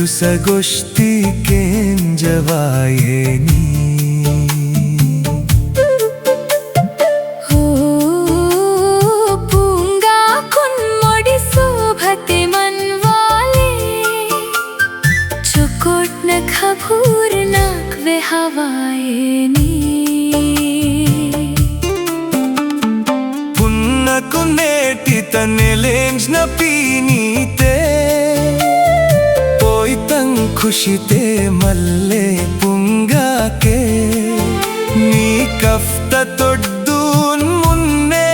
सगोष्ठी केंजवायेनी पूंगा कुन्मोडी शोभते मनवाले चोकोट नखभूर नाक वे हवायेनी पुन्ना कुनेटी तनेलेंज न पीनीते खुशिते मल्ले पुंगाके नी कफ्ता तोड्डून मुन्ने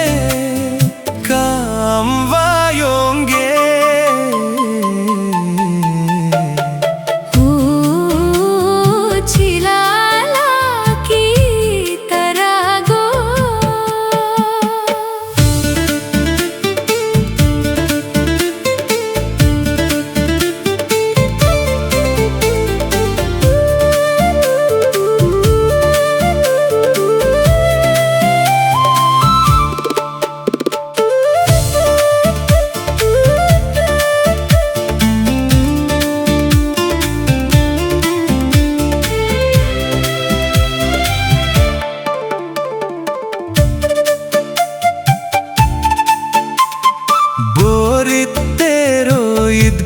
काम वायोंगे चिलाला की तरागो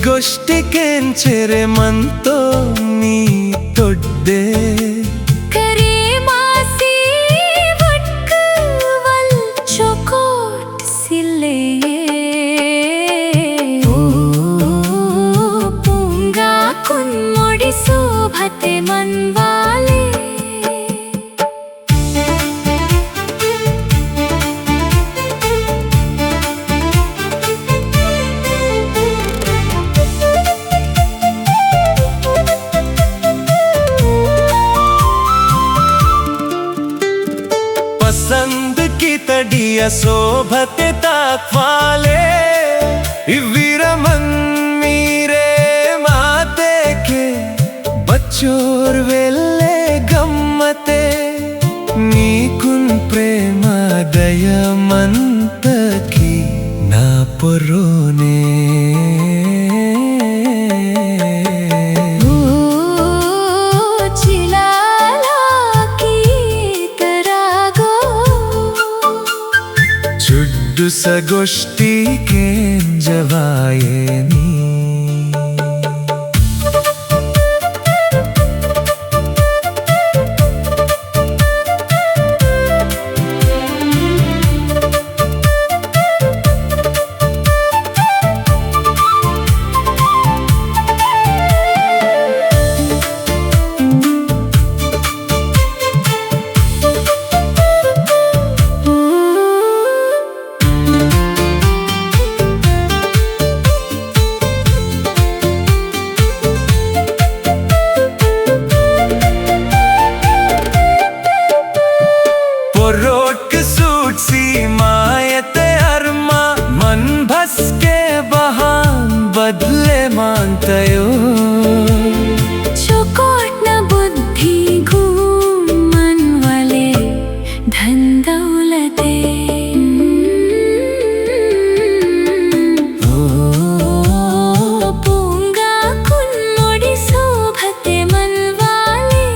गोष्ठी केंचेरे मनतो नी तोड्डे करे मासी वट्कवल चोकोट सिले पूंगा कुन्मोडी शोभते मनवाले पसंद की तड़िया शोभते ताकवाले इवीरमन मीरे माते के बच्चोर वेल्ले गम्मते नीकुन प्रेम दयमंत की ना पुरोने सगोष्ठी केंजवायेनी रोट सूट सी मायते अरमा मन भस के बहान बदले मानतयो चोकोट न बुद्धि घूम मन वाले धन दौलते पूंगा कुन्मोडी शोभते मनवाले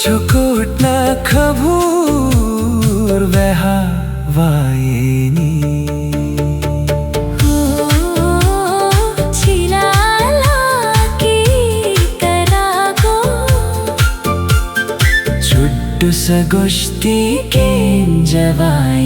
चोकोट न खभूर वहा वायेनी चिलाला की तरागो चुड्डु सगोष्ठी केंजवायेनी।